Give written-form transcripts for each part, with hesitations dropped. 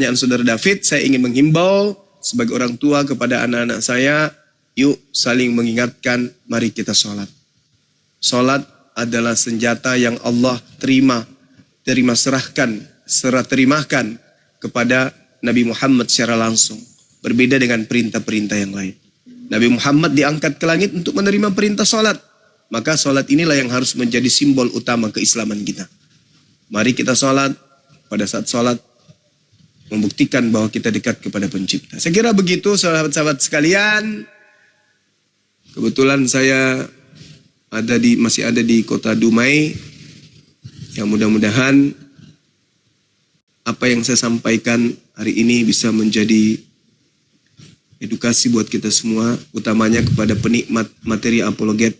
Pertanyaan Saudara David, saya ingin menghimbau sebagai orang tua kepada anak-anak saya, yuk saling mengingatkan, mari kita sholat. Sholat adalah senjata yang Allah serah terimakan kepada Nabi Muhammad secara langsung. Berbeda dengan perintah-perintah yang lain. Nabi Muhammad diangkat ke langit untuk menerima perintah sholat. Maka sholat inilah yang harus menjadi simbol utama keislaman kita. Mari kita sholat, pada saat sholat membuktikan bahwa kita dekat kepada pencipta. Saya kira begitu sahabat-sahabat sekalian. Kebetulan saya masih ada di kota Dumai. Yang mudah-mudahan apa yang saya sampaikan hari ini bisa menjadi edukasi buat kita semua, utamanya kepada penikmat materi apologet.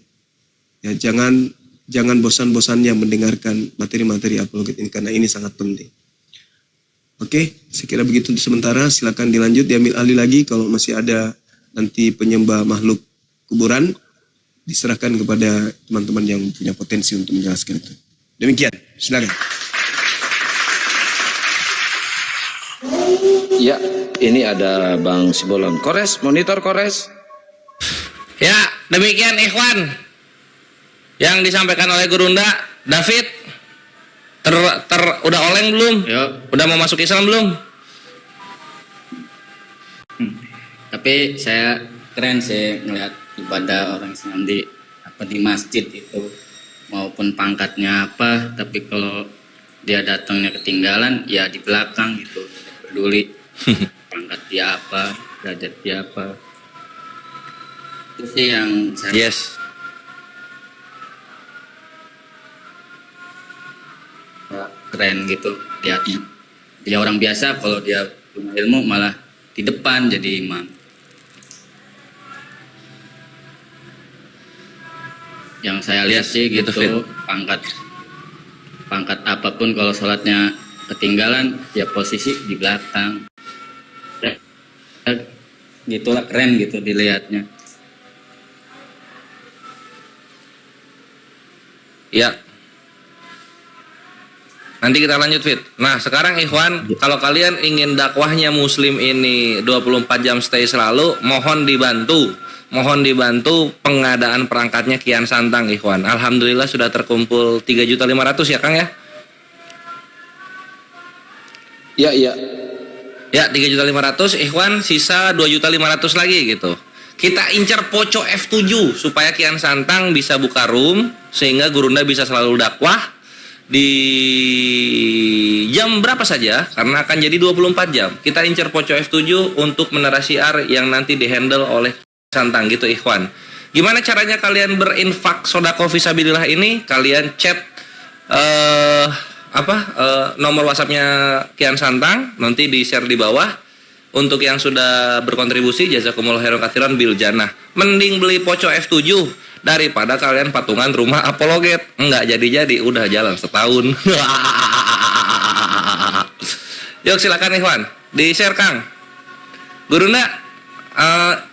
Ya, jangan bosan-bosannya mendengarkan materi-materi apologet ini karena ini sangat penting. Oke, saya kira begitu untuk sementara. Silakan dilanjut, diambil alih lagi kalau masih ada nanti penyembah makhluk kuburan, diserahkan kepada teman-teman yang punya potensi untuk menjelaskan itu. Demikian, silakan. Ya, ini ada Bang Sibolon. Kores, monitor Kores. Ya, demikian ikhwan yang disampaikan oleh Gurunda. David, udah oleng belum? Yo. Udah mau masuk Islam belum? Tapi saya keren sih ngeliat ibadah orang Islam di masjid itu, maupun pangkatnya apa, tapi kalau dia datangnya ketinggalan ya di belakang gitu, tidak peduli pangkat dia apa, derajat dia apa. Itu sih yang saya keren gitu lihatnya. Dia orang biasa, kalau dia punya ilmu malah di depan jadi imam. Yang saya lihat sih gitu, pangkat apapun kalau sholatnya ketinggalan ya posisi di belakang. Gitulah, keren gitu dilihatnya. Ya. Nanti kita lanjut, Fit. Nah, sekarang ikhwan, kalau kalian ingin dakwahnya muslim ini 24 jam stay selalu, mohon dibantu pengadaan perangkatnya Kian Santang, ikhwan. Alhamdulillah sudah terkumpul 3.500.000 ya, Kang ya? Ya. Ya, 3.500.000, ikhwan, sisa 2.500.000 lagi gitu. Kita incar Poco F7 supaya Kian Santang bisa buka room sehingga Gurunda bisa selalu dakwah di jam berapa saja, karena akan jadi 24 jam. Kita incar Poco F7 untuk menara siar yang nanti dihandle oleh Santang gitu, ikhwan. Gimana caranya kalian berinfak sodako fisabilillah ini? Kalian chat nomor WhatsApp-nya Kian Santang, nanti di-share di bawah. Untuk yang sudah berkontribusi, jazakumullah khairan katsiran bil jannah. Mending beli Poco F7 daripada kalian patungan rumah apologet. Enggak jadi-jadi, udah jalan setahun. Yuk silakan ikhwan, di-share Kang. Gurunda,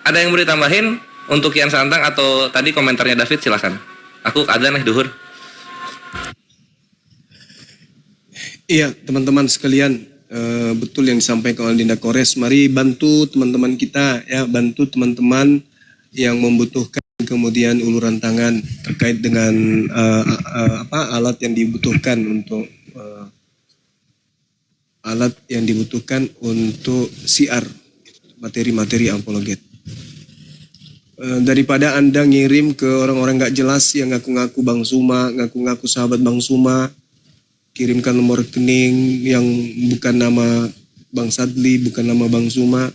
ada yang mau ditambahin untuk Kian Santang atau tadi komentarnya David, silakan. Aku adzan duhur. Iya, teman-teman sekalian, betul yang disampaikan oleh Dinda Kores. Mari bantu teman-teman kita, ya, bantu teman-teman yang membutuhkan kemudian uluran tangan terkait dengan alat yang dibutuhkan untuk siar materi-materi apologet. Daripada Anda ngirim ke orang-orang gak jelas yang ngaku-ngaku Bang Suma, ngaku-ngaku sahabat Bang Suma, kirimkan nomor rekening yang bukan nama Bang Sadli, bukan nama Bang Suma.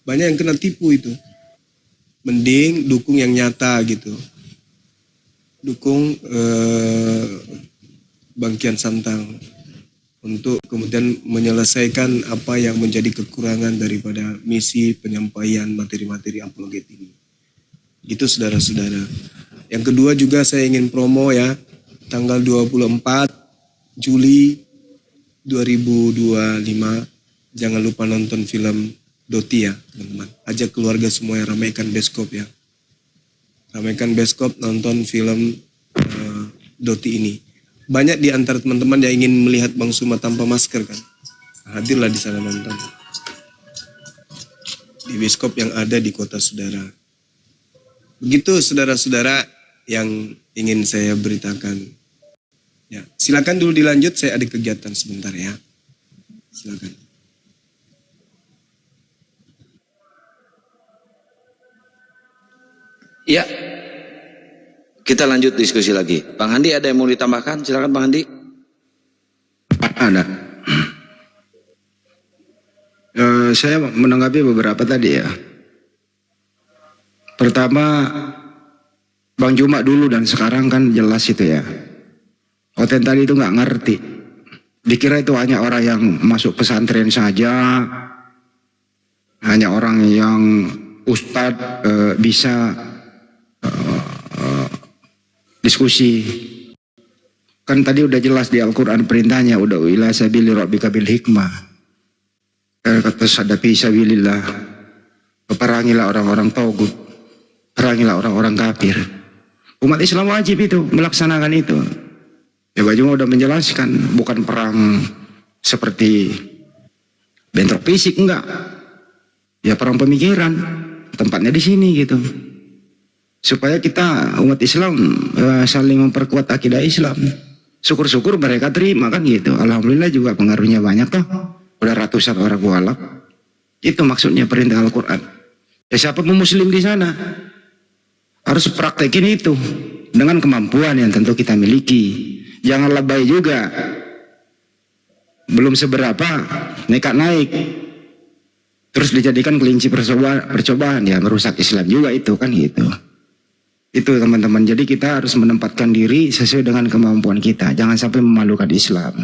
Banyak yang kena tipu itu. Mending dukung yang nyata gitu. Dukung Bang Kian Santang untuk kemudian menyelesaikan apa yang menjadi kekurangan daripada misi penyampaian materi-materi apologet ini. Gitu saudara-saudara. Yang kedua juga saya ingin promo, ya, tanggal 24 Juli 2025, jangan lupa nonton film Doti ya teman-teman. Ajak keluarga semua yang ramaikan bioskop ya. Ramaikan bioskop, nonton film Doti ini. Banyak di antara teman-teman yang ingin melihat Bang Suma tanpa masker kan. hadirlah di sana nonton. Di bioskop yang ada di kota saudara. Begitu saudara-saudara yang ingin saya beritakan. Ya, silakan dulu dilanjut, saya ada kegiatan sebentar ya. Silakan. Ya, kita lanjut diskusi lagi. Bang Handi ada yang mau ditambahkan? Silakan Bang Handi. Ada. Saya menanggapi beberapa tadi ya. Pertama, Bang Juma dulu dan sekarang kan jelas itu ya. Oten tadi itu nggak ngerti. Dikira itu hanya orang yang masuk pesantren saja, hanya orang yang ustadz bisa diskusi. Kan tadi udah jelas di Al-Quran perintahnya, udah ila sabili rabbika bil hikmah. Kata sadapi sabilillah, perangilah orang-orang taugut, perangilah orang-orang kafir. Umat Islam wajib itu melaksanakan itu. Ya Baju udah menjelaskan, bukan perang seperti bentrok fisik, enggak. Ya perang pemikiran, tempatnya di sini gitu. Supaya kita umat Islam saling memperkuat akidah Islam. Syukur-syukur mereka terima kan gitu. Alhamdulillah juga pengaruhnya banyak toh. Udah ratusan orang mualaf. Itu maksudnya perintah Al-Quran. Ya siapapun muslim di sana harus praktekin itu dengan kemampuan yang tentu kita miliki. Jangan lebay juga. Belum seberapa nekat naik. Terus dijadikan kelinci percobaan ya merusak Islam juga itu kan gitu. Itu teman-teman. Jadi kita harus menempatkan diri sesuai dengan kemampuan kita. Jangan sampai memalukan Islam.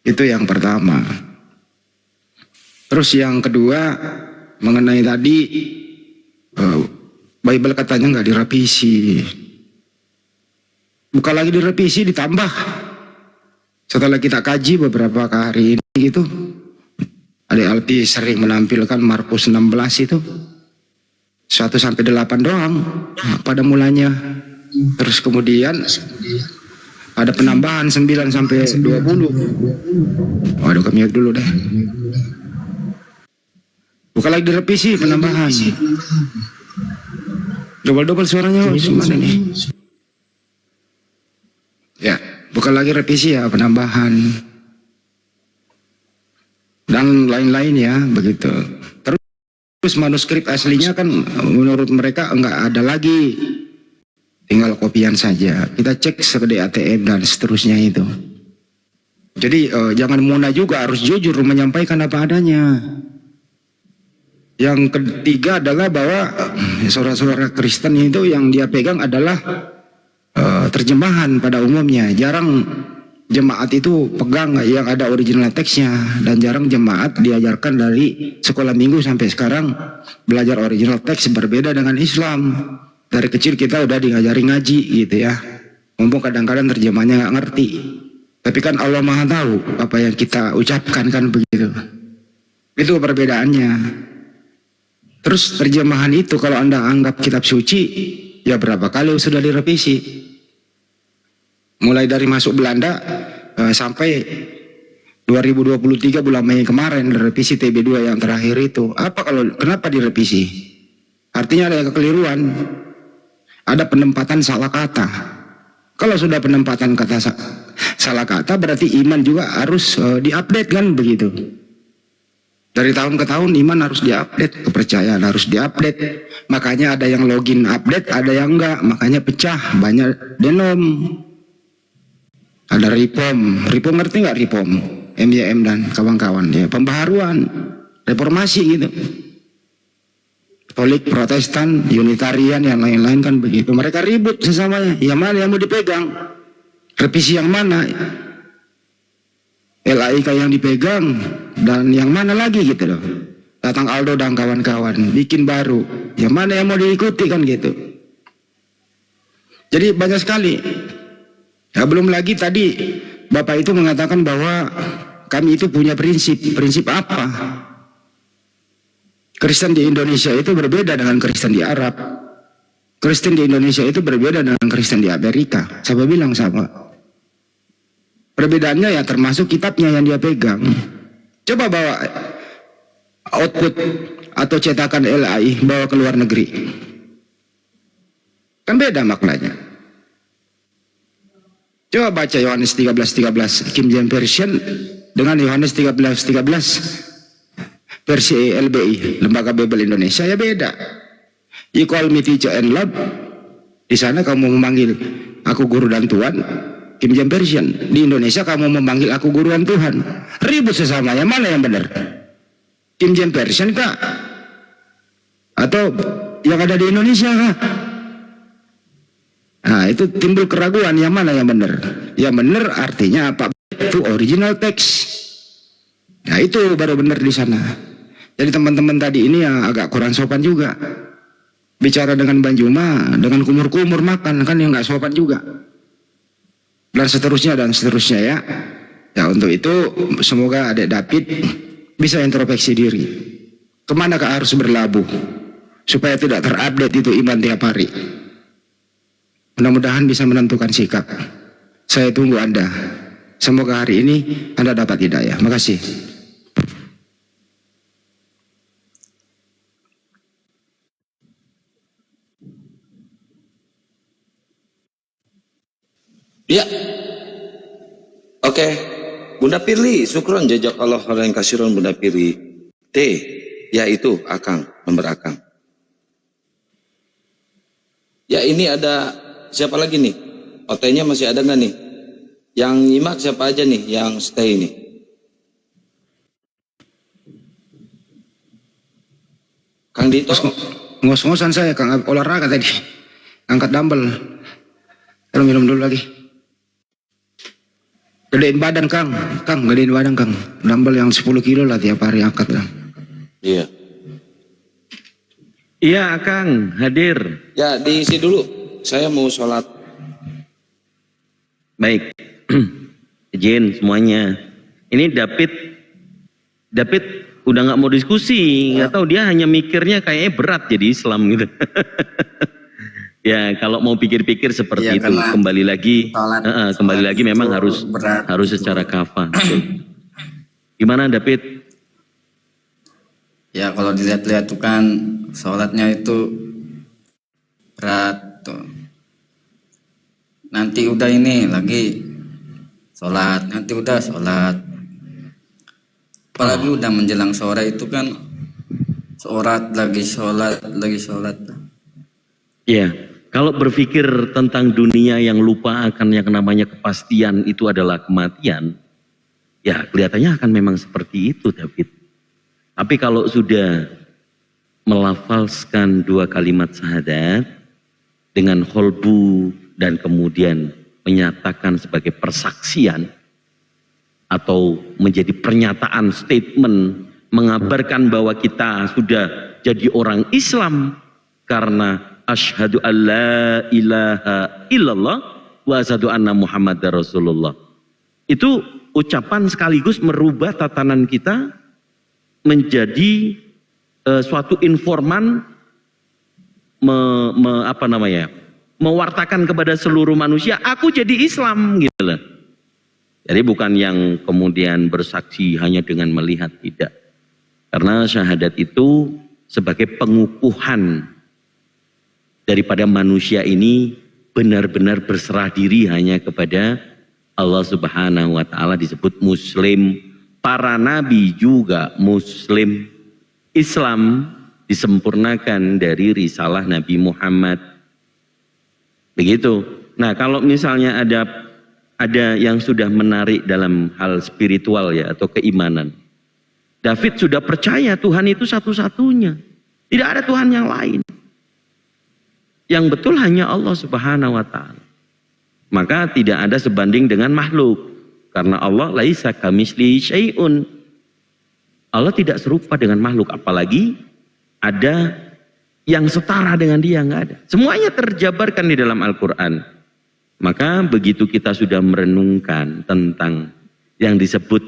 Itu yang pertama. Terus yang kedua mengenai tadi Bible katanya nggak direvisi. Bukan lagi direvisi, ditambah. Setelah kita kaji beberapa hari ini gitu, Adik Alpi sering menampilkan Markus 16 itu 1-8 doang pada mulanya. Terus kemudian ada penambahan 9-20. Waduh, kami dulu deh. Bukan lagi direvisi, penambahan. Double suaranya gimana nih? Ya, bukan lagi revisi ya, penambahan. Dan lain-lain ya, begitu. Terus manuskrip aslinya kan menurut mereka enggak ada lagi. Tinggal kopian saja. Kita cek segede ATM dan seterusnya itu. Jadi jangan muna juga, harus jujur menyampaikan apa adanya. Yang ketiga adalah bahwa saudara-saudara Kristen itu yang dia pegang adalah terjemahan pada umumnya. Jarang jemaat itu pegang yang ada original teksnya, dan jarang jemaat diajarkan dari sekolah minggu sampai sekarang belajar original teks. Berbeda dengan Islam. Dari kecil kita udah diajari ngaji gitu ya. Mumpung kadang-kadang terjemahnya nggak ngerti. Tapi kan Allah Maha tahu apa yang kita ucapkan kan begitu. Itu perbedaannya. Terus terjemahan itu kalau Anda anggap kitab suci, ya berapa kali sudah direvisi. Mulai dari masuk Belanda sampai 2023 bulan Mei kemarin, revisi TB2 yang terakhir itu. Kenapa direvisi? Artinya ada kekeliruan. Ada penempatan salah kata. Kalau sudah penempatan kata salah kata, berarti iman juga harus diupdate kan begitu. Dari tahun ke tahun iman harus diupdate, kepercayaan harus diupdate. Makanya ada yang login update, ada yang enggak. Makanya pecah, banyak denom. Ada reform. Reform ngerti nggak reform? MYM dan kawan-kawan ya, pembaharuan, reformasi gitu. Katolik, Protestan, Unitarian, yang lain-lain kan begitu. Mereka ribut sesamanya. Yang mana yang mau dipegang? Revisi yang mana? LAIK yang dipegang dan yang mana lagi gitu loh. Datang Aldo dan kawan-kawan bikin baru. Yang mana yang mau diikuti kan gitu. Jadi banyak sekali. Ya belum lagi tadi Bapak itu mengatakan bahwa kami itu punya prinsip. Prinsip apa? Kristen di Indonesia itu berbeda dengan Kristen di Arab. Kristen di Indonesia itu berbeda dengan Kristen di Amerika. Siapa bilang sama? Perbedaannya ya termasuk kitabnya yang dia pegang. Coba bawa output atau cetakan LAI bawa ke luar negeri. Kan beda maknanya. Coba baca Yohanes 13:13 King James Version dengan Yohanes 13:13 versi LBI, Lembaga Bible Indonesia, ya beda. You call me teacher and Lord. Di sana kamu memanggil aku guru dan Tuhan. King James Version. Di Indonesia kamu memanggil aku guru dan Tuhan. Ribut sesamanya, mana yang benar? King James Version kah? Atau yang ada di Indonesia kah? Nah, itu timbul keraguan, yang mana yang benar? Yang benar artinya apa? Itu original text. Nah, itu baru benar di sana. Jadi teman-teman tadi ini yang agak kurang sopan juga. Bicara dengan Banjuma, dengan kumur-kumur makan, kan yang nggak sopan juga. Dan seterusnya ya. Ya, untuk itu semoga adik David bisa introspeksi diri. Kemanakah harus berlabuh supaya tidak terupdate itu iman tiap hari. Mudah-mudahan bisa menentukan sikap. Saya tunggu Anda. Semoga hari ini Anda dapat hidayah. Makasih. Ya. Oke. Bunda Pirli, syukron jazakallah khairan kasiron Bunda Pirli. T, yaitu Akang, nomor Akang. Ya, ini ada siapa lagi nih? OT-nya masih ada nggak nih? Yang nyimak siapa aja nih yang stay ini? Kang Dito. Ngos-ngosan saya, Kang, olahraga tadi. Angkat dumbbell. Terus minum dulu lagi. Gedein badan, Kang. Kang, gedein badan, Kang. Dumbbell yang 10 kilo lah tiap hari angkat, Kang. Iya. Iya, Kang, hadir. Ya, diisi dulu. Saya mau sholat. Baik. Izin semuanya. Ini David udah nggak mau diskusi, nggak tahu dia hanya mikirnya kayaknya berat jadi Islam gitu. Ya, kalau mau pikir-pikir seperti itu, kembali lagi memang harus secara kafah. Gimana David? Ya kalau dilihat-lihat tuh kan sholatnya itu berat tuh. Nanti udah ini lagi sholat, nanti udah sholat. Apalagi udah menjelang sore itu kan sholat lagi sholat. Ya, kalau berpikir tentang dunia yang lupa akan yang namanya kepastian itu adalah kematian, ya kelihatannya akan memang seperti itu David. Tapi kalau sudah melafalkan 2 kalimat syahadat dengan kholbu dan kemudian menyatakan sebagai persaksian atau menjadi pernyataan statement mengabarkan bahwa kita sudah jadi orang Islam karena asyhadu alla ilaha illallah wa asyhadu anna Muhammadar Rasulullah. Itu ucapan sekaligus merubah tatanan kita menjadi suatu informan mewartakan kepada seluruh manusia, aku jadi Islam gitu loh. Jadi bukan yang kemudian bersaksi hanya dengan melihat, tidak. Karena syahadat itu sebagai pengukuhan daripada manusia ini benar-benar berserah diri hanya kepada Allah Subhanahu wa taala, disebut muslim. Para nabi juga muslim. Islam disempurnakan dari risalah Nabi Muhammad. Begitu. Nah, kalau misalnya ada yang sudah menarik dalam hal spiritual ya atau keimanan. David sudah percaya Tuhan itu satu-satunya. Tidak ada Tuhan yang lain. Yang betul hanya Allah Subhanahu wa taala. Maka tidak ada sebanding dengan makhluk. Karena Allah laisa kamitslihi syai'un. Allah tidak serupa dengan makhluk, apalagi ada yang setara dengan dia, enggak ada. Semuanya terjabarkan di dalam Al-Qur'an. Maka begitu kita sudah merenungkan tentang yang disebut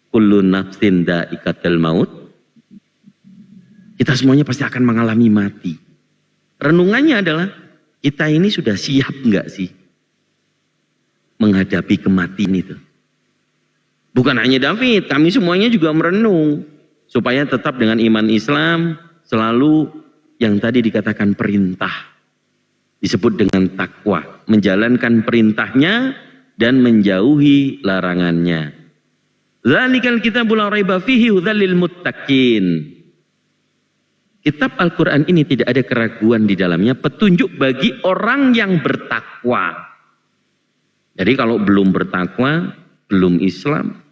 kullu nafsin dha'iqatul maut, kita semuanya pasti akan mengalami mati. Renungannya adalah kita ini sudah siap enggak sih menghadapi kematian itu? Bukan hanya David, kami semuanya juga merenung supaya tetap dengan iman Islam selalu yang tadi dikatakan perintah. Disebut dengan takwa, menjalankan perintahnya dan menjauhi larangannya. Dzalikal kitabul la raiba fihi hudzal lil muttaqin. Kitab Al-Qur'an ini tidak ada keraguan di dalamnya, petunjuk bagi orang yang bertakwa. Jadi kalau belum bertakwa, belum Islam,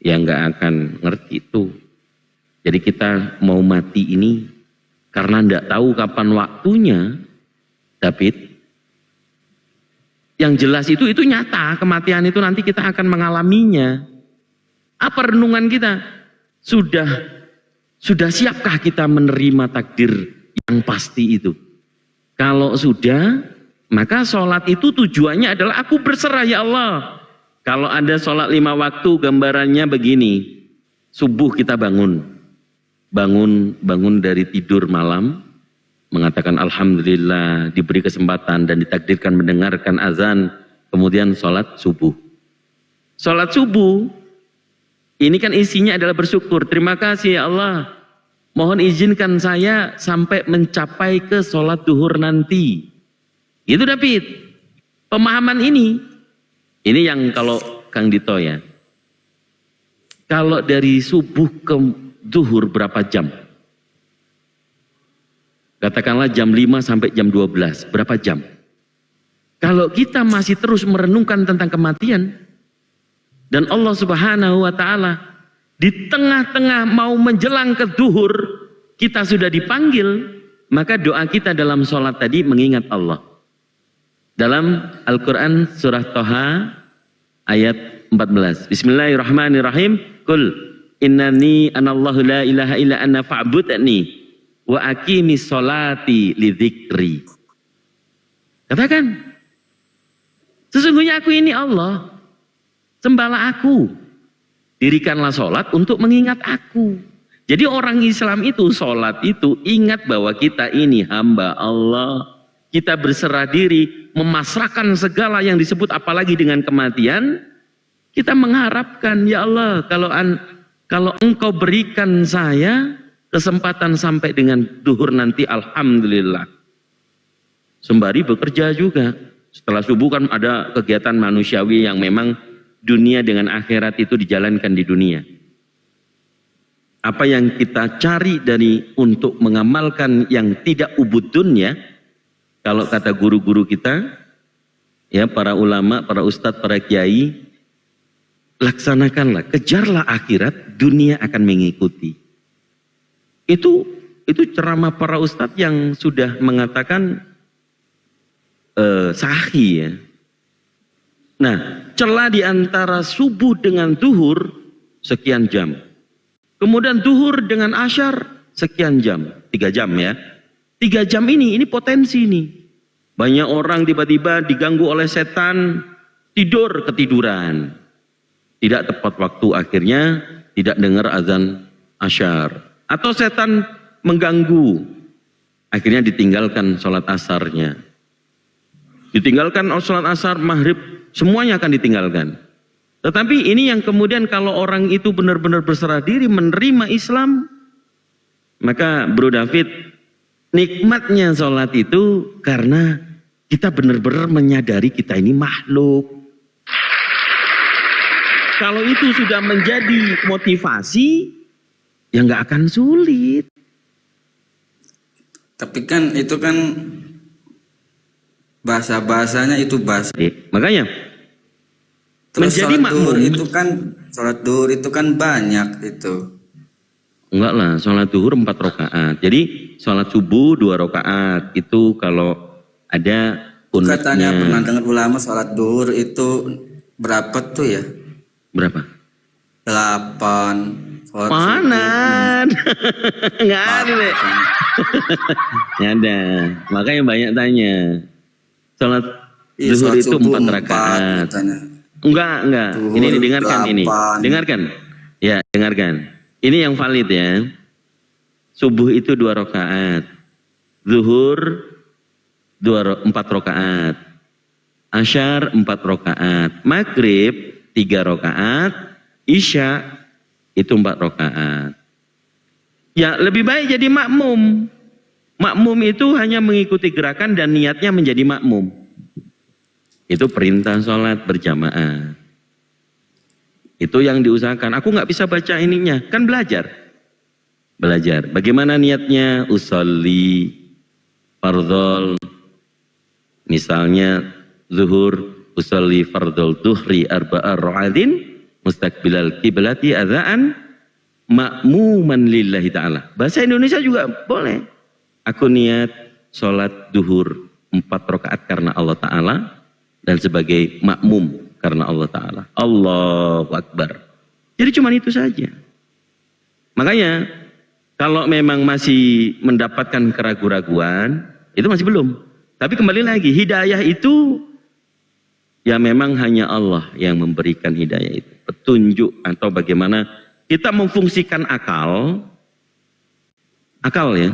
ya nggak akan ngerti itu. Jadi kita mau mati ini karena nggak tahu kapan waktunya, David. Yang jelas itu nyata, kematian itu nanti kita akan mengalaminya. Apa renungan kita? Sudah siapkah kita menerima takdir yang pasti itu? Kalau sudah, maka sholat itu tujuannya adalah aku berserah ya Allah. Kalau ada sholat 5 waktu gambarannya begini. Subuh kita bangun dari tidur malam. Mengatakan alhamdulillah diberi kesempatan dan ditakdirkan mendengarkan azan. Kemudian sholat subuh. Sholat subuh ini kan isinya adalah bersyukur. Terima kasih ya Allah. Mohon izinkan saya sampai mencapai ke sholat duhur nanti. Itu David. Pemahaman ini yang kalau Kang Dito ya. Kalau dari subuh ke duhur berapa jam? Katakanlah jam 5 sampai jam 12. Berapa jam? Kalau kita masih terus merenungkan tentang kematian. Dan Allah Subhanahu wa ta'ala di tengah-tengah mau menjelang ke duhur, kita sudah dipanggil, maka doa kita dalam sholat tadi mengingat Allah. Dalam Al-Quran surah Toha ayat 14. Bismillahirrahmanirrahim. Qul innani anallahu la ilaha illa anna fa'budni wa aqimis sholati lidzikri. Katakan, sesungguhnya aku ini Allah. Sembahlah aku, dirikanlah sholat untuk mengingat aku. Jadi orang Islam itu sholat itu ingat bahwa kita ini hamba Allah. Kita berserah diri, memasrahkan segala yang disebut apalagi dengan kematian. Kita mengharapkan, ya Allah kalau engkau berikan saya kesempatan sampai dengan duhur nanti, alhamdulillah. Sembari bekerja juga. Setelah subuh kan ada kegiatan manusiawi yang memang dunia dengan akhirat itu dijalankan di dunia. Apa yang kita cari dari untuk mengamalkan yang tidak ubud dunya, kalau kata guru-guru kita, ya para ulama, para ustadz, para kiai, laksanakanlah, kejarlah akhirat, dunia akan mengikuti. Itu ceramah para ustadz yang sudah mengatakan sahih ya. Nah, celah di antara subuh dengan duhur sekian jam. Kemudian duhur dengan asyar sekian jam, 3 jam ya. 3 jam ini potensi nih. Banyak orang tiba-tiba diganggu oleh setan, tidur ketiduran. Tidak tepat waktu, akhirnya tidak dengar azan asyar. Atau setan mengganggu, akhirnya ditinggalkan sholat asarnya. Ditinggalkan sholat asar, maghrib, semuanya akan ditinggalkan. Tetapi ini yang kemudian kalau orang itu benar-benar berserah diri menerima Islam, maka Bro David, nikmatnya sholat itu karena kita benar-benar menyadari kita ini makhluk. Kalau itu sudah menjadi motivasi, ya nggak akan sulit. Tapi kan itu kan bahasa-bahasanya itu bahasa. Makanya terus menjadi makmum sholat duhur itu kan banyak itu. Enggak lah, sholat duhur 4 rakaat. Jadi sholat subuh 2 rakaat. Itu kalau ada kunutnya. Katanya pernah dengar ulama sholat duhur itu berapa tuh ya? Berapa? 8. Sholat Mana? Enggak ada deh. Nggak ada. Makanya banyak tanya. Sholat duhur itu 4 rakaat. Enggak. Duhur Ini didengarkan 8. ini. Dengarkan. Ya, dengarkan. Ini yang valid ya. Subuh itu 2 rakaat. Zuhur 4 rakaat. Asyar 4 rakaat. Maghrib 3 rakaat. Isya itu 4 rakaat. Ya lebih baik jadi makmum. Makmum itu hanya mengikuti gerakan dan niatnya menjadi makmum. Itu perintah sholat berjamaah. Itu yang diusahakan. Aku nggak bisa baca ininya, kan belajar. Belajar. Bagaimana niatnya? Usolli fardhol. Misalnya zuhur, usolli fardhol duhri arba'a ra'adin mustaqbilal kiblati adzaan ma'muman lillahi ta'ala. Bahasa Indonesia juga boleh. Aku niat sholat duhur 4 rakaat karena Allah Ta'ala dan sebagai makmum karena Allah Ta'ala. Allahu Akbar. Jadi cuma itu saja. Makanya kalau memang masih mendapatkan keraguan-raguan, itu masih belum. Tapi kembali lagi, hidayah itu ya memang hanya Allah yang memberikan hidayah itu. Petunjuk atau bagaimana kita memfungsikan akal ya.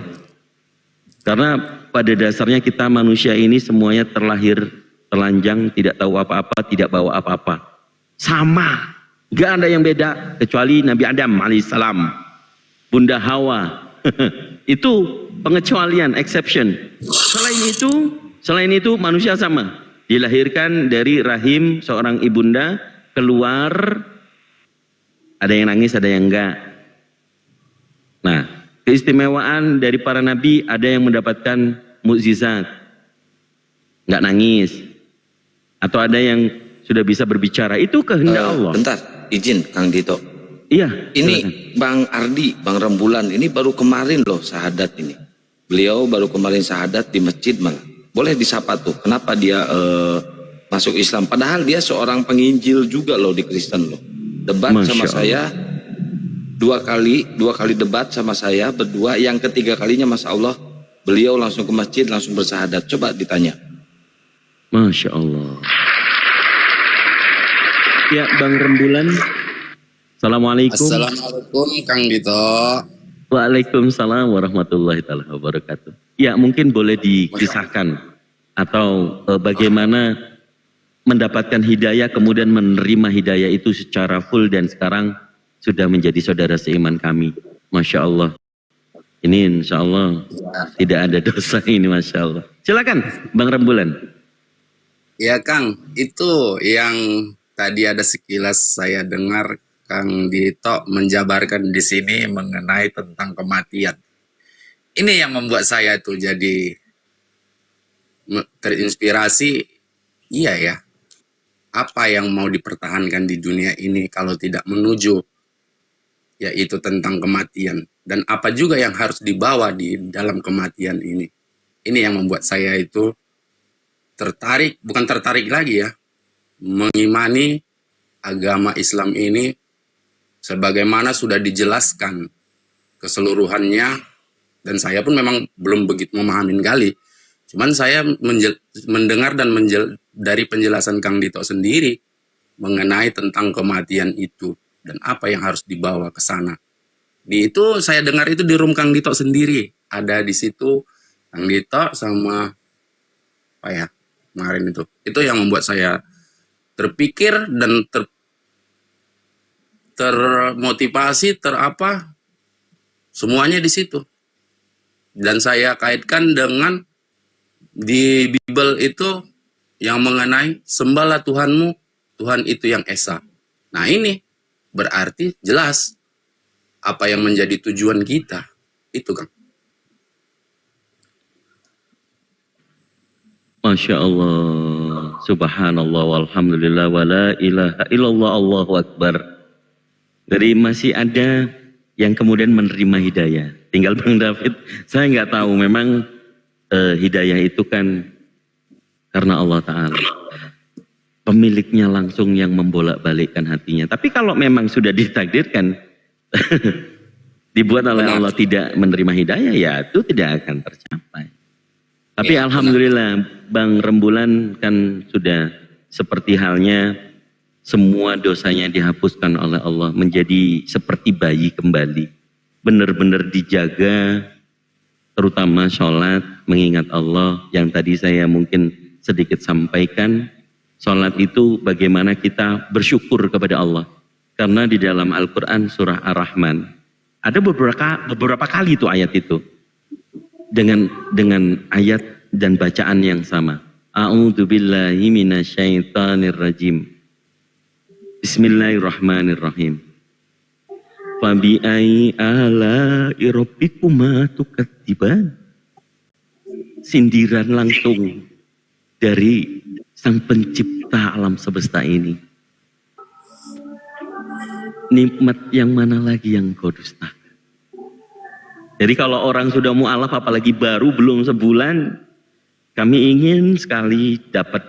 Karena pada dasarnya kita manusia ini semuanya terlahir telanjang, tidak tahu apa-apa, tidak bawa apa-apa. Sama, nggak ada yang beda kecuali Nabi Adam alaihissalam, Bunda Hawa. Itu pengecualian, exception. Selain itu manusia sama. Dilahirkan dari rahim seorang ibunda, keluar, ada yang nangis, ada yang enggak. Nah, keistimewaan dari para nabi, ada yang mendapatkan mukjizat, enggak nangis, atau ada yang sudah bisa berbicara. Itu kehendak Allah. Bentar, izin Kang Dito. Iya. Ini silakan. Bang Ardi, Bang Rembulan, ini baru kemarin loh syahadat ini. Beliau baru kemarin syahadat di masjid malah. Boleh disapa tuh, kenapa dia masuk Islam? Padahal dia seorang penginjil juga loh di Kristen loh. Debat Masya sama Allah. saya dua kali debat sama saya berdua. Yang ketiga kalinya Masya Allah beliau langsung ke masjid langsung bersahadat. Coba ditanya. Masya Allah. Ya Bang Rembulan. Assalamualaikum. Assalamualaikum Kang Dito. Waalaikumsalam warahmatullahi wabarakatuh. Ya mungkin boleh dikisahkan atau bagaimana mendapatkan hidayah kemudian menerima hidayah itu secara full dan sekarang sudah menjadi saudara seiman kami. Masya Allah. Ini insya Allah tidak ada dosa ini, Masya Allah. Silakan Bang Rembulan. Ya Kang, itu yang tadi ada sekilas saya dengar Kang Dito menjabarkan di sini mengenai tentang kematian. Ini yang membuat saya itu jadi terinspirasi. Iya ya, apa yang mau dipertahankan di dunia ini kalau tidak menuju, yaitu tentang kematian. Dan apa juga yang harus dibawa di dalam kematian ini. Ini yang membuat saya itu tertarik, bukan tertarik lagi ya, mengimani agama Islam ini sebagaimana sudah dijelaskan keseluruhannya. Dan saya pun memang belum begitu memahamin kali. Cuman saya mendengar dan dari penjelasan Kang Dito sendiri mengenai tentang kematian itu dan apa yang harus dibawa ke sana. Di itu saya dengar itu di room Kang Dito sendiri. Ada di situ Kang Dito sama apa ya kemarin itu. Itu yang membuat saya terpikir dan termotivasi, semuanya di situ. Dan saya kaitkan dengan di Bible itu yang mengenai sembahlah Tuhanmu, Tuhan itu yang esa. Nah ini berarti jelas apa yang menjadi tujuan kita. Itu Kang. Masya Allah, subhanallah, walhamdulillah, wa la ilaha illallah, Allahu Akbar. Jadi masih ada yang kemudian menerima hidayah. Tinggal Bang David, saya nggak tahu, memang hidayah itu kan karena Allah Ta'ala. Pemiliknya langsung yang membolak-balikkan hatinya. Tapi kalau memang sudah ditakdirkan, dibuat oleh Allah tidak menerima hidayah, ya itu tidak akan tercapai. Tapi ya, alhamdulillah Bang Rembulan kan sudah seperti halnya semua dosanya dihapuskan oleh Allah, menjadi seperti bayi kembali. Benar-benar dijaga, terutama sholat, mengingat Allah. Yang tadi saya mungkin sedikit sampaikan, sholat itu bagaimana kita bersyukur kepada Allah. Karena di dalam Al-Quran surah Ar-Rahman ada beberapa kali itu ayat itu dengan ayat dan bacaan yang sama. A'udzubillahi minasyaitonir rajim. Bismillahirrahmanirrahim. Fabi'ai ala'i rabbikuma tukadziban. Sindiran langsung dari Sang Pencipta alam semesta ini. Nikmat yang mana lagi yang kau dustakan? Jadi kalau orang sudah mu'alaf apalagi baru belum sebulan, kami ingin sekali dapat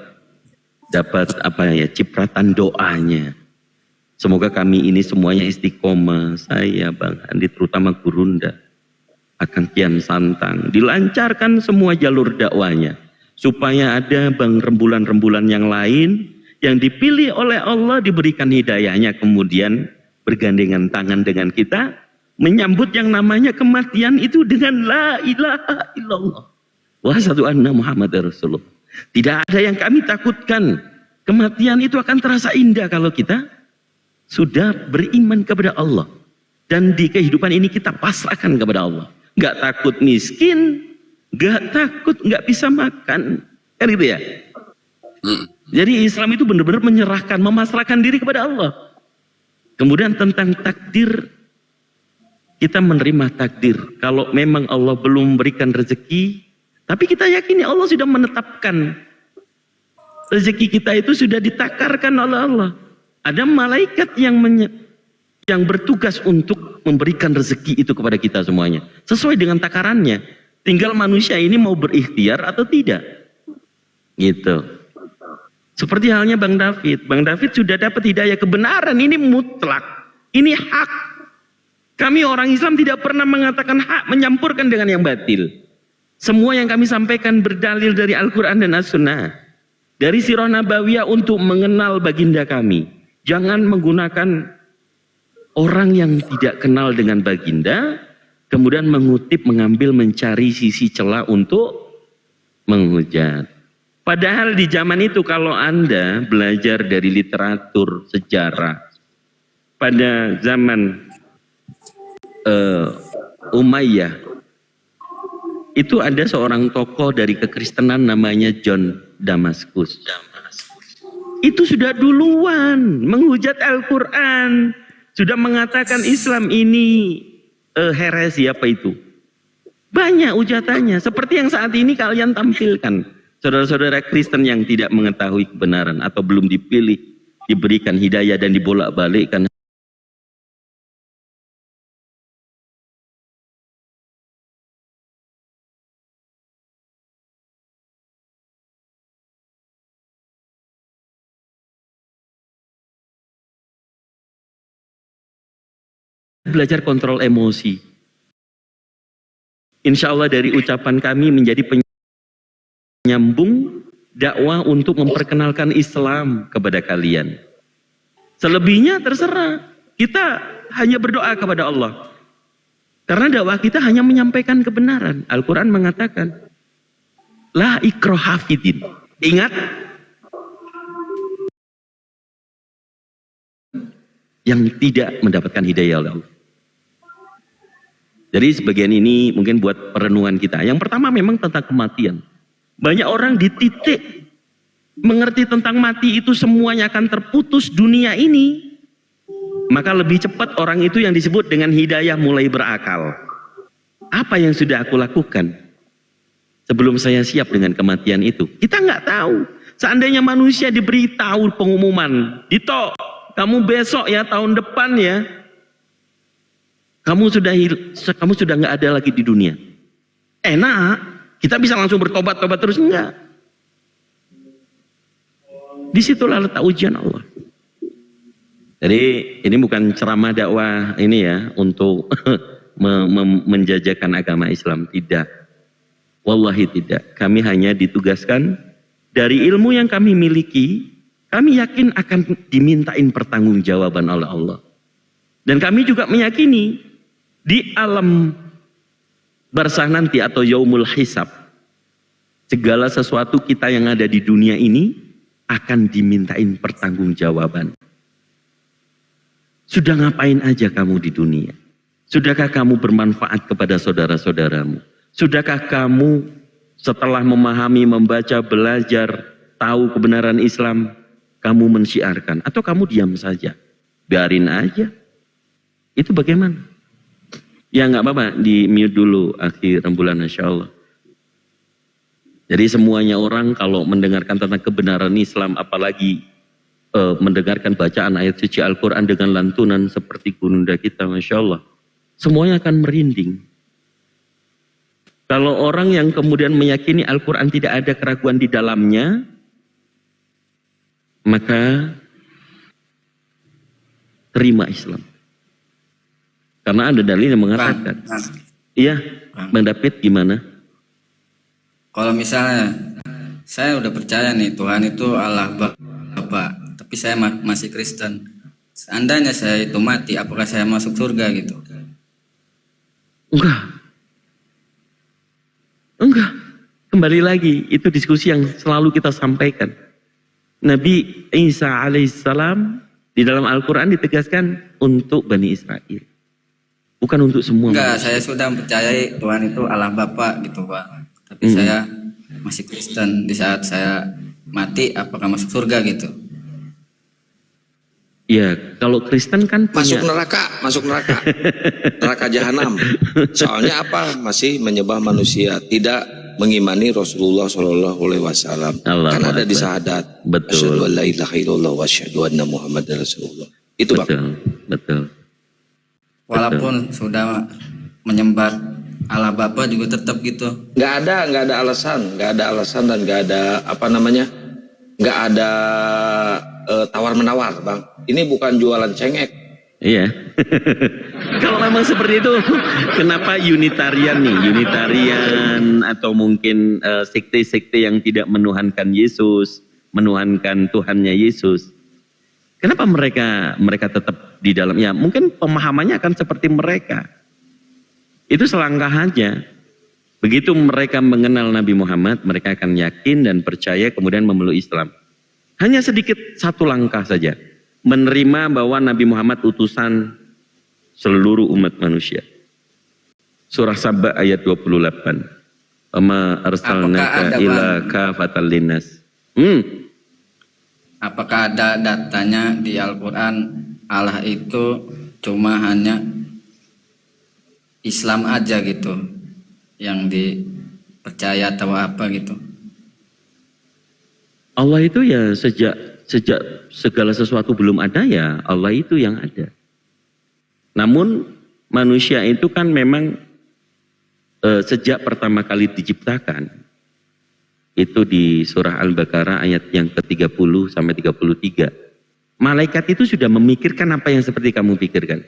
cipratan doanya. Semoga kami ini semuanya istiqomah, saya Bang Andi terutama Gurunda, akan Kian Santang, dilancarkan semua jalur dakwanya supaya ada Bang rembulan-rembulan yang lain yang dipilih oleh Allah diberikan hidayahnya, kemudian bergandengan tangan dengan kita menyambut yang namanya kematian itu dengan la ilaha illallah wa asyhadu anna Muhammadar Rasulullah. Tidak ada yang kami takutkan. Kematian itu akan terasa indah kalau kita sudah beriman kepada Allah. Dan di kehidupan ini kita pasrahkan kepada Allah. Gak takut miskin, gak takut gak bisa makan. Kan gitu ya? Jadi Islam itu benar-benar menyerahkan, memasrahkan diri kepada Allah. Kemudian tentang takdir, kita menerima takdir. Kalau memang Allah belum memberikan rezeki, tapi kita yakini Allah sudah menetapkan. Rezeki kita itu sudah ditakarkan oleh Allah. Ada malaikat yang bertugas untuk memberikan rezeki itu kepada kita semuanya. Sesuai dengan takarannya. Tinggal manusia ini mau berikhtiar atau tidak. Gitu. Seperti halnya Bang David. Bang David sudah dapat hidayah kebenaran. Ini mutlak. Ini hak. Kami orang Islam tidak pernah mengatakan hak menyampurkan dengan yang batil. Semua yang kami sampaikan berdalil dari Al-Quran dan As-Sunnah. Dari Sirah Nabawiyah untuk mengenal baginda kami. Jangan menggunakan orang yang tidak kenal dengan baginda, kemudian mengutip, mengambil, mencari sisi celah untuk menghujat. Padahal di zaman itu kalau Anda belajar dari literatur sejarah, pada zaman Umayyah, itu ada seorang tokoh dari kekristenan namanya John Damaskus. Itu sudah duluan menghujat Al-Quran. Sudah mengatakan Islam ini heresi apa itu. Banyak ujatannya. Seperti yang saat ini kalian tampilkan. Saudara-saudara Kristen yang tidak mengetahui kebenaran atau belum dipilih, diberikan hidayah dan dibolak-balikkan. Belajar kontrol emosi. Insya Allah dari ucapan kami menjadi penyambung dakwah untuk memperkenalkan Islam kepada kalian. Selebihnya terserah. Kita hanya berdoa kepada Allah. Karena dakwah kita hanya menyampaikan kebenaran. Al-Quran mengatakan, La ikraha fiddin. Ingat, yang tidak mendapatkan hidayah oleh Allah. Jadi sebagian ini mungkin buat perenungan kita. Yang pertama memang tentang kematian. Banyak orang di titik mengerti tentang mati itu semuanya akan terputus dunia ini. Maka lebih cepat orang itu yang disebut dengan hidayah mulai berakal. Apa yang sudah aku lakukan sebelum saya siap dengan kematian itu? Kita nggak tahu. Seandainya manusia diberitahu pengumuman, Dito, kamu besok ya, tahun depan ya, kamu sudah nggak ada lagi di dunia. Enak, kita bisa langsung bertobat-tobat terus, enggak. Disitulah letak ujian Allah. Jadi ini bukan ceramah dakwah ini ya untuk menjajakan agama Islam, tidak. Wallahi tidak. Kami hanya ditugaskan dari ilmu yang kami miliki, kami yakin akan dimintain pertanggungjawaban oleh Allah. Dan kami juga meyakini di alam barzah nanti atau yaumul hisab, segala sesuatu kita yang ada di dunia ini akan dimintain pertanggungjawaban. Sudah ngapain aja kamu di dunia? Sudahkah kamu bermanfaat kepada saudara-saudaramu? Sudahkah kamu setelah memahami, membaca, belajar, tahu kebenaran Islam, kamu mensyiarkan? Atau kamu diam saja? Biarin aja. Itu bagaimana? Ya nggak apa-apa, di mute dulu akhir rembulan, Insya Allah. Jadi semuanya orang kalau mendengarkan tentang kebenaran Islam, apalagi mendengarkan bacaan ayat suci Al-Quran dengan lantunan seperti Gurunda kita, Masya Allah, semuanya akan merinding. Kalau orang yang kemudian meyakini Al-Quran tidak ada keraguan di dalamnya, maka terima Islam. Karena ada dalil yang mengatakan. Iya, Bang David gimana? Kalau misalnya saya udah percaya nih Tuhan itu Allah Bapa, tapi saya masih Kristen. Seandainya saya itu mati, apakah saya masuk surga gitu? Enggak. Kembali lagi, itu diskusi yang selalu kita sampaikan. Nabi Isa alaihissalam di dalam Al-Quran ditegaskan untuk Bani Israel. Bukan untuk semua. Enggak, saya sudah percayai Tuhan itu Allah Bapa gitu Pak. Tapi saya masih Kristen. Di saat saya mati, apakah masuk surga gitu? Ya, kalau Kristen kan punya... Masuk neraka. Neraka jahanam. Soalnya apa? Masih menyembah manusia, tidak mengimani Rasulullah Shallallahu Alaihi Wasallam. Kan ada di syahadat. Betul. Asyhadu an la ilaha illallah wa asyhadu anna Muhammadar Rasulullah. Itu Bang. Betul. Walaupun sudah menyembah Allah Bapa juga tetap gitu. Nggak ada alasan dan nggak ada nggak ada tawar menawar, Bang. Ini bukan jualan cengek. Iya. Kalau memang seperti itu, kenapa Unitarian nih? Unitarian atau mungkin sekte-sekte yang tidak menuhankan Yesus, menuhankan Tuhannya Yesus. Kenapa mereka tetap di dalamnya? Mungkin pemahamannya akan seperti mereka. Itu selangkah aja. Begitu mereka mengenal Nabi Muhammad, mereka akan yakin dan percaya kemudian memeluk Islam. Hanya sedikit satu langkah saja. Menerima bahwa Nabi Muhammad utusan seluruh umat manusia. Surah Saba ayat 28. Ama arsalnaka ila kafatal linnas. Apakah ada datanya di Al-Quran Allah itu cuma hanya Islam aja gitu yang dipercaya atau apa gitu? Allah itu ya sejak segala sesuatu belum ada, ya Allah itu yang ada. Namun manusia itu kan memang sejak pertama kali diciptakan, itu di surah Al-Baqarah ayat yang ke-30 sampai 33. Malaikat itu sudah memikirkan apa yang seperti kamu pikirkan.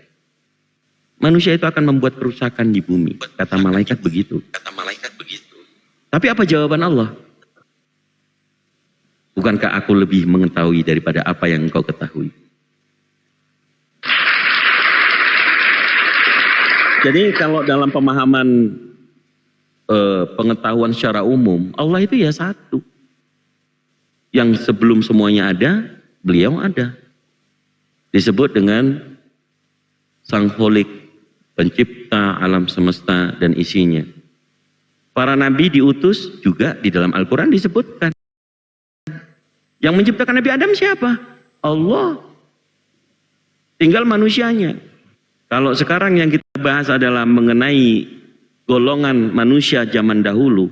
Manusia itu akan membuat kerusakan di bumi. Kata malaikat begitu. Tapi apa jawaban Allah? Bukankah aku lebih mengetahui daripada apa yang engkau ketahui? Jadi kalau dalam pemahaman pengetahuan secara umum, Allah itu ya satu. Yang sebelum semuanya ada, beliau ada. Disebut dengan Sang Kholik, pencipta alam semesta dan isinya. Para nabi diutus juga di dalam Al-Quran disebutkan. Yang menciptakan Nabi Adam siapa? Allah. Tinggal manusianya. Kalau sekarang yang kita bahas adalah mengenai golongan manusia zaman dahulu,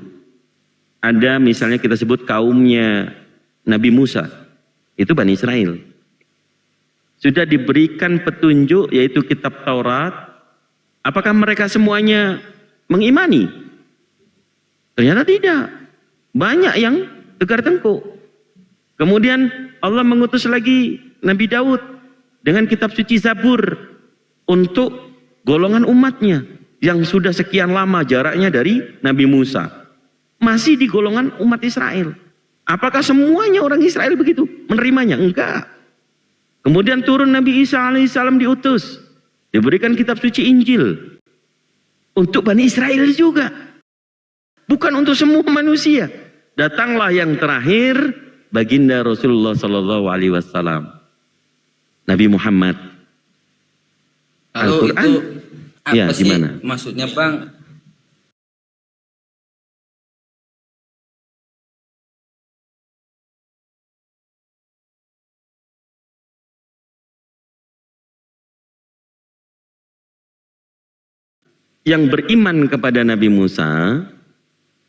ada misalnya kita sebut kaumnya Nabi Musa, itu Bani Israel. Sudah diberikan petunjuk yaitu kitab Taurat. Apakah mereka semuanya mengimani? Ternyata tidak. Banyak yang tegar tengkuk. Kemudian Allah mengutus lagi Nabi Daud dengan kitab suci Zabur untuk golongan umatnya yang sudah sekian lama jaraknya dari Nabi Musa. Masih di golongan umat Israel. Apakah semuanya orang Israel begitu menerimanya? Enggak. Kemudian turun Nabi Isa alaihissalam diutus. Diberikan kitab suci Injil. Untuk Bani Israel juga. Bukan untuk semua manusia. Datanglah yang terakhir, baginda Rasulullah Sallallahu Alaihi Wasallam, Nabi Muhammad Lalu Al-Quran. itu apa Ya, sih gimana? maksudnya Bang? Yang beriman kepada Nabi Musa,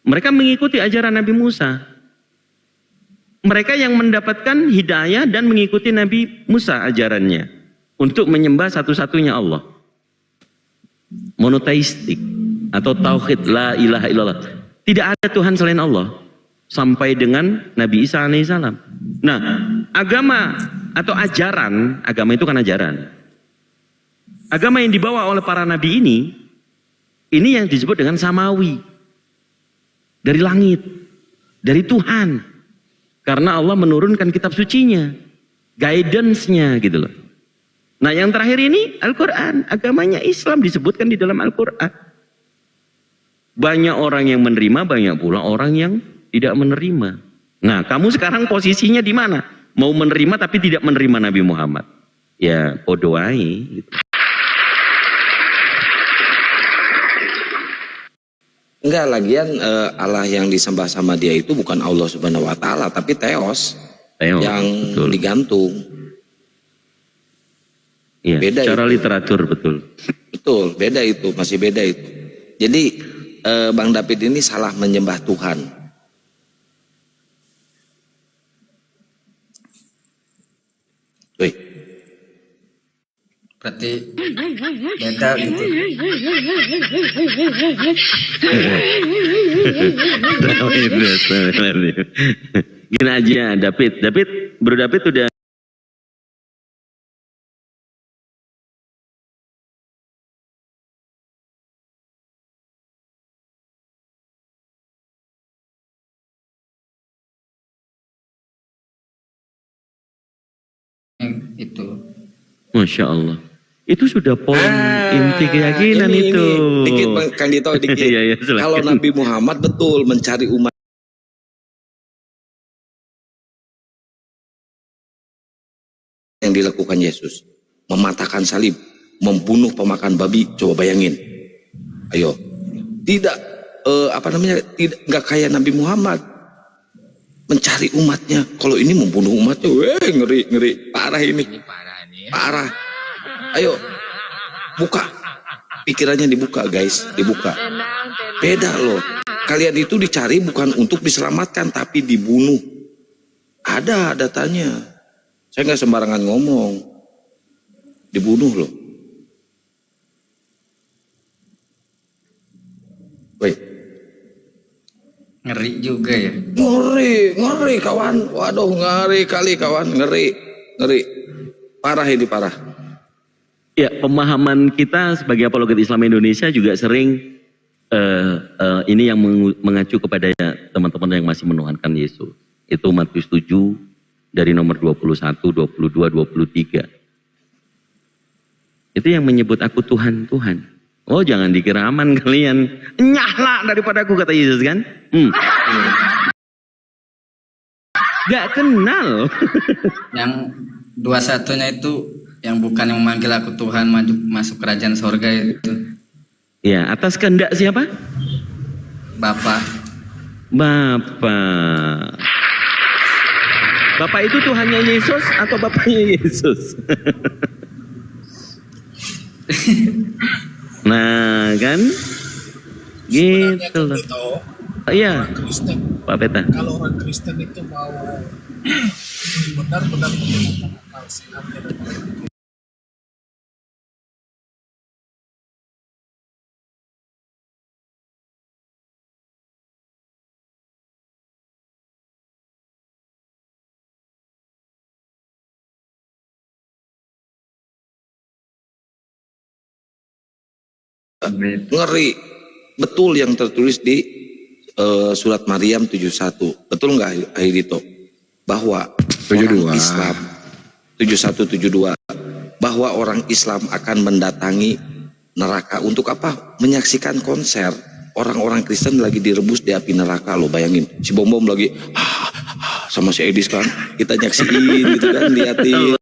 mereka mengikuti ajaran Nabi Musa. Mereka yang mendapatkan hidayah dan mengikuti Nabi Musa ajarannya untuk menyembah satu-satunya Allah. Monoteistik atau tauhid la ilaha illallah. Tidak ada Tuhan selain Allah sampai dengan Nabi Isa alaihissalam. Nah, agama atau ajaran, agama itu kan ajaran. Agama yang dibawa oleh para nabi ini yang disebut dengan samawi. Dari langit, dari Tuhan. Karena Allah menurunkan kitab sucinya, guidance-nya gitu loh. Nah, yang terakhir ini Al-Quran, agamanya Islam disebutkan di dalam Al-Quran. Banyak orang yang menerima, banyak pula orang yang tidak menerima. Nah, kamu sekarang posisinya di mana? Mau menerima tapi tidak menerima Nabi Muhammad. Ya, bodoh aja gitu. Enggak, lagian Allah yang disembah sama dia itu bukan Allah Subhanahu wa taala, tapi Theos yang betul. digantung. Iya, Beda secara itu. literatur betul. Betul, beda itu, masih beda itu. Jadi Bang David ini salah menyembah Tuhan. Wih, Berarti beda gitu. Gini aja, David, Bro David udah Itu. Masya Allah. Itu sudah poin inti keyakinan ini, itu. Dikit Bang Kandito, dikit. Iya, iya, silakan. Kalau Nabi Muhammad betul mencari umat yang dilakukan Yesus, mematahkan salib, membunuh pemakan babi, coba bayangin. Ayo, tidak tidak nggak kayak Nabi Muhammad mencari umatnya. Kalau ini membunuh umatnya, ngeri parah ini. Parah. Ayo, buka pikirannya, dibuka guys, dibuka. Beda loh. Kalian itu dicari bukan untuk diselamatkan, tapi dibunuh. Ada datanya. Saya nggak sembarangan ngomong. Dibunuh loh. Wait. Ngeri juga ya. Ngeri kawan. Waduh, ngeri kali kawan, ngeri. Parah ini, parah. Ya, pemahaman kita sebagai apologet Islam Indonesia juga sering ini yang mengacu kepada teman-teman yang masih menuhankan Yesus. Itu Matius 7 dari nomor 21, 22, 23. Itu yang menyebut aku Tuhan, Tuhan. Oh, jangan dikira aman kalian. Nyahlah daripada aku, kata Yesus kan. Gak kenal. Yang 21-nya itu yang bukan yang memanggil aku Tuhan masuk kerajaan sorga itu. Ya, atas kehendak siapa? Bapak. Bapak itu Tuhannya Yesus atau bapaknya Yesus? Nah, kan? Gitu loh. Iya, Pak Peta. Kalau orang Kristen itu mau benar-benar menggunakan akal sehatnya dan Ngeri. Betul yang tertulis di surat Maryam 71. Betul nggak Haidito? Bahwa 72. orang Islam 7172 bahwa orang Islam akan mendatangi neraka untuk apa? Menyaksikan konser orang-orang Kristen lagi direbus di api neraka. Lo bayangin, si Bom lagi sama si Edis kan, kita nyaksiin gitu kan, liatin.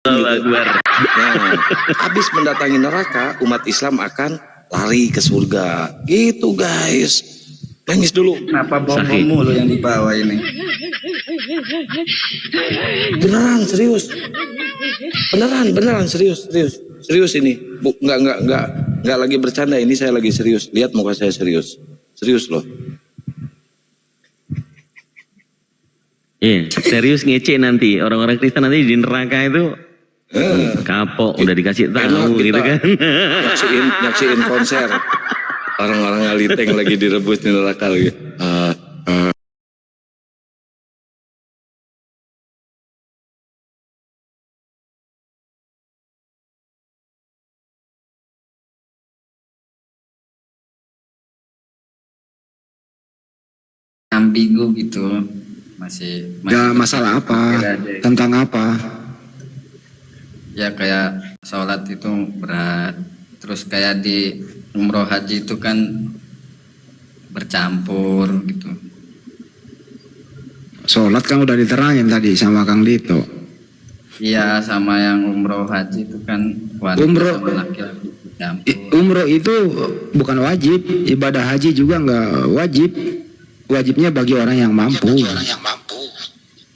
Allahu Akbar. Nah, habis mendatangi neraka, umat Islam akan lari ke surga. Gitu guys. Nangis dulu. Apa Sahih. bom mulu yang dibawa ini? Beneran serius. Beneran serius. Serius ini. Nggak lagi bercanda, ini saya lagi serius. Lihat muka saya serius. Serius loh. Iya, serius ngece nanti. Orang-orang Kristen nanti di neraka itu kapok, udah dikasih tahu Enak gitu kita kan. nyaksiin konser. Orang-orang ngaliteng lagi direbus di neraka lagi. Ambigu gitu, masih Gak masalah apa, tentang apa. ya kayak sholat itu berat, terus kayak di umroh haji itu kan bercampur gitu. Sholat kan udah diterangin tadi sama Kang Dito. Iya, sama yang umroh haji itu kan wanita Umroh- sama laki-laki bercampur. Umroh itu bukan wajib, ibadah haji juga nggak wajib. Wajibnya bagi orang yang mampu.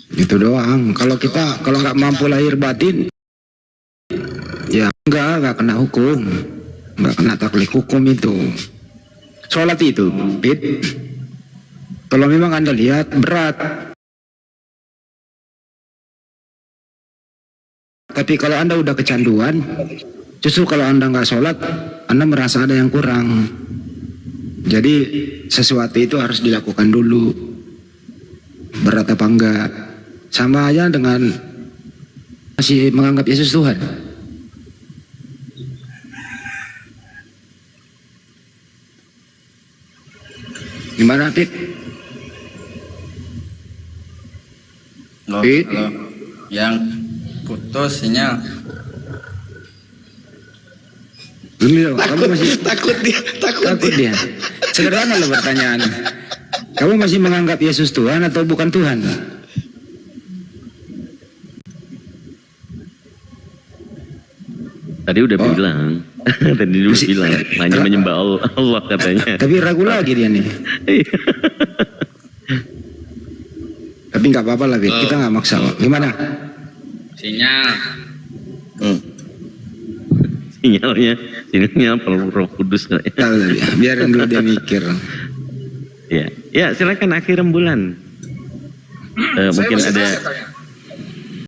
Itu doang. Kalau nggak mampu lahir batin, ya nggak kena hukum, nggak kena taklif hukum itu. Sholat itu, Pit. Kalau memang Anda lihat berat. Tapi kalau Anda udah kecanduan, justru kalau Anda nggak sholat, Anda merasa ada yang kurang. Jadi sesuatu itu harus dilakukan dulu. Berat apa enggak? Sama aja dengan masih menganggap Yesus Tuhan. Gimana, Pit? Loh, Pit? kalau yang putus sinyal. Ini loh, kamu masih Takut dia. Sederhana loh pertanyaan. Kamu masih menganggap Yesus Tuhan atau bukan Tuhan? Tadi udah bilang. Tadi udah bilang. Hanya menyembah Allah katanya. Tapi ragu lagi dia nih. Tapi nggak apa-apa lah, Pit. Kita nggak maksa. Gimana? Sinyal. Sinyalnya Roh Kudus kali ya. Tahu, biarin dulu dia mikir. Ya, silakan akhir rembulan. Mungkin masih ada tanya.